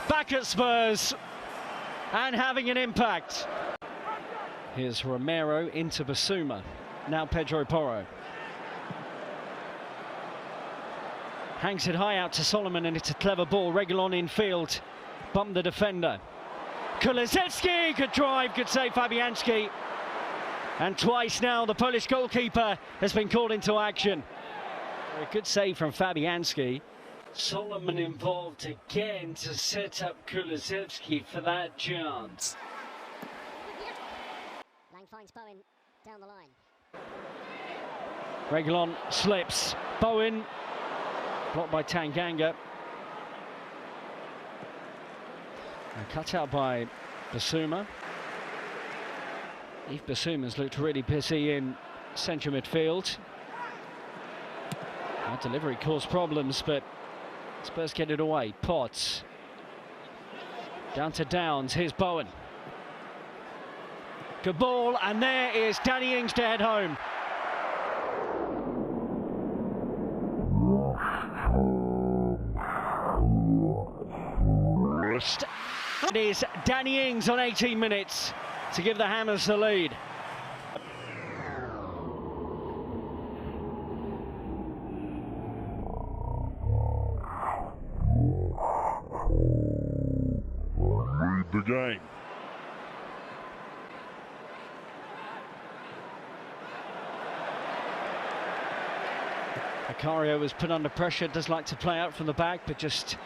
back at Spurs and having an impact. Here's Romero into Basuma. Now Pedro Porro. Hangs it high out to Solomon, and it's a clever ball. Reguilon in field. Bumped the defender. Kulusevski, good drive, good save Fabianski. And twice now the Polish goalkeeper has been called into action. A good save from Fabianski. Solomon involved again to set up Kulusevski for that chance. Lang finds Bowen down the line. Reguilon slips. Bowen blocked by Tanganga. And cut out by Basuma. Yves Basuma's looked really busy in central midfield. That delivery caused problems, but Spurs get it away. Potts. Down to Downs. Here's Bowen. Good ball, and there is Danny Ings to head home. It is Danny Ings on 18 minutes to give the Hammers the lead. Lead the game. Vicario was put under pressure, does like to play out from the back, but just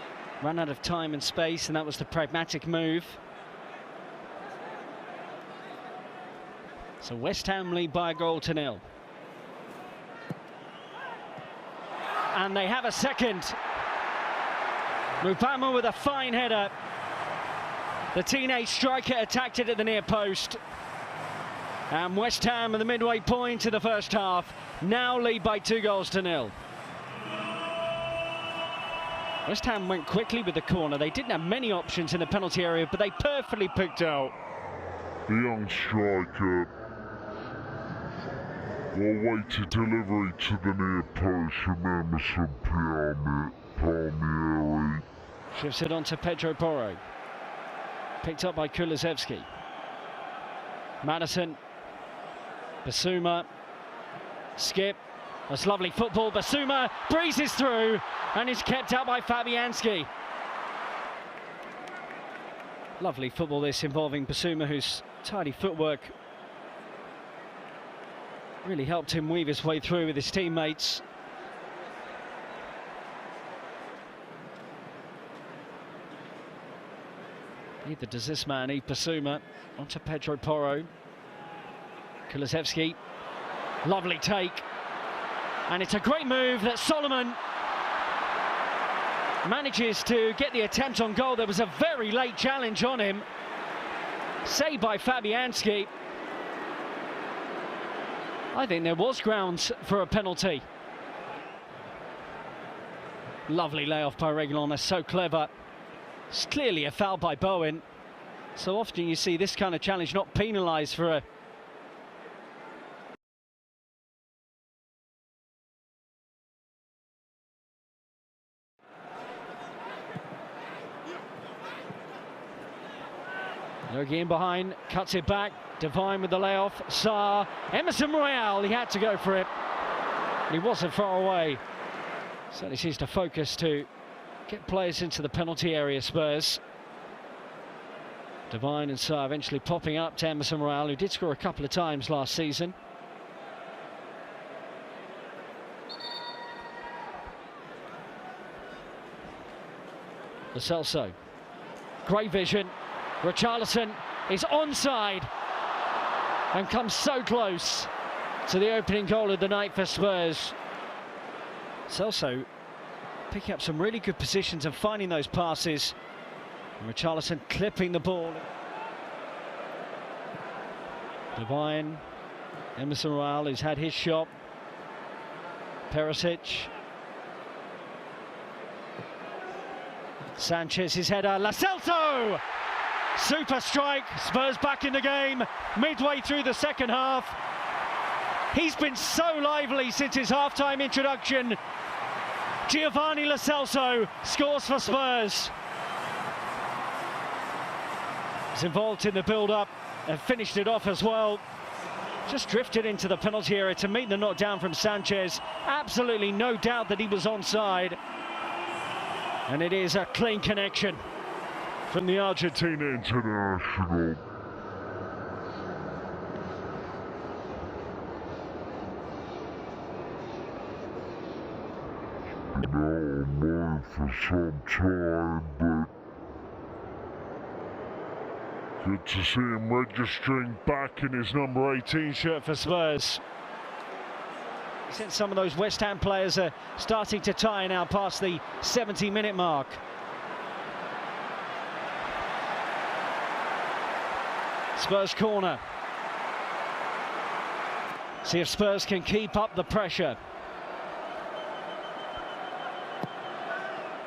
ran out of time and space, and that was the pragmatic move. So West Ham lead by a goal to nil. And they have a second. Mubama with a fine header. The teenage striker attacked it at the near post. And West Ham at the midway point of the first half now lead by 2 goals to nil. West Ham went quickly with the corner. They didn't have many options in the penalty area, but they perfectly picked out. The young striker awaited delivery to the near post from Emerson Palmieri. Shifts it on to Pedro Porro. Picked up by Kulusevski. Madison. Basuma. Skip. That's lovely football. Basuma breezes through and is kept out by Fabianski. Lovely football this, involving Basuma, whose tidy footwork really helped him weave his way through with his teammates. Neither does this man, Yves Basuma. Onto Pedro Porro. Kulusevski. Lovely take. And it's a great move that Solomon manages to get the attempt on goal. There was a very late challenge on him. Saved by Fabianski. I think there was grounds for a penalty. Lovely layoff by Reguilon. That's so clever. It's clearly a foul by Bowen. So often you see this kind of challenge not penalised for a... Looking in behind, cuts it back. Devine with the layoff. Sarr. Emerson Royale, he had to go for it. He wasn't far away. Certainly seems to focus to get players into the penalty area, Spurs. Devine and Sarr eventually popping up to Emerson Royale, who did score a couple of times last season. Lo Celso. Great vision. Richarlison is onside and comes so close to the opening goal of the night for Spurs. Celso picking up some really good positions and finding those passes. And Richarlison clipping the ball. Devine, Emerson Royale, who's had his shot. Perisic. Sanchez's header. Lo Celso! Super strike. Spurs back in the game midway through the second half. He's been so lively since his half-time introduction. Giovanni Lo Celso scores for Spurs. was involved in the build-up and finished it off as well. Just drifted into the penalty area to meet the knockdown from Sanchez. Absolutely no doubt that he was onside. And it is a clean connection from the Argentina international. Been online for some time, but good to see him registering back in his number 18 shirt for Spurs. Since some of those West Ham players are starting to tire now past the 70-minute mark. Spurs corner. See if Spurs can keep up the pressure.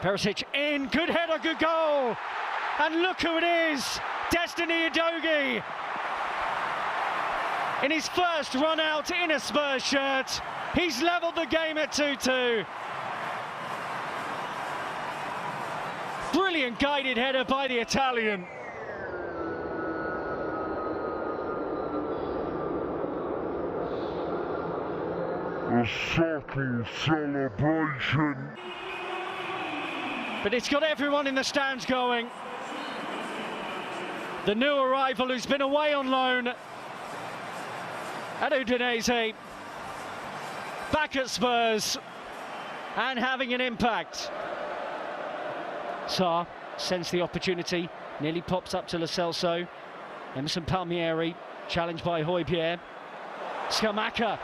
Perisic in, good header, good goal. And look who it is, Destiny Udogie. In his first run out in a Spurs shirt, he's levelled the game at 2-2. Brilliant guided header by the Italian. A subtle celebration. But it's got everyone in the stands going. The new arrival who's been away on loan at Udinese, back at Spurs and having an impact. Sarr sensed the opportunity, nearly pops up to Lo Celso. Emerson Palmieri, challenged by Højbjerg. Scamacca,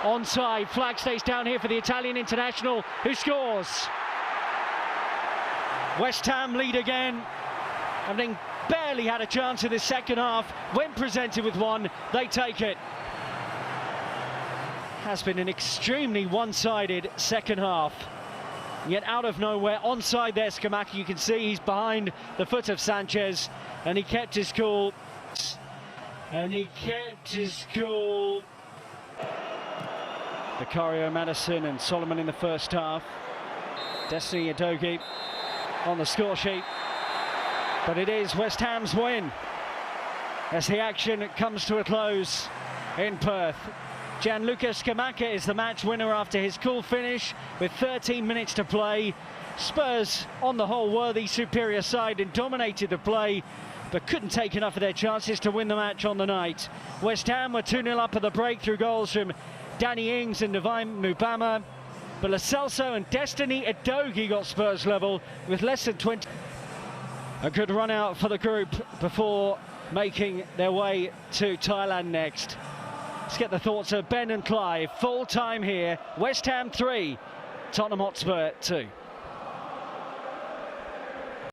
onside, flag stays down here for the Italian international, who scores. West Ham lead again, having barely had a chance in the second half. When presented with one, they take it. Has been an extremely one-sided second half. Yet out of nowhere, onside there, Scamacca, you can see he's behind the foot of Sanchez, and he kept his cool. Vicario, Madison and Solomon in the first half. Destiny Udogie on the score sheet. But it is West Ham's win as the action comes to a close in Perth. Gianluca Scamacca is the match winner after his cool finish with 13 minutes to play. Spurs, on the whole, were the superior side and dominated the play, but couldn't take enough of their chances to win the match on the night. West Ham were 2-0 up at the break through goals from Danny Ings and Divine Mubama, but Lo Celso and Destiny Udogie got Spurs level with less than 20. A good run out for the group before making their way to Thailand next. Let's get the thoughts of Ben and Clive. Full time here. West Ham 3, Tottenham Hotspur 2.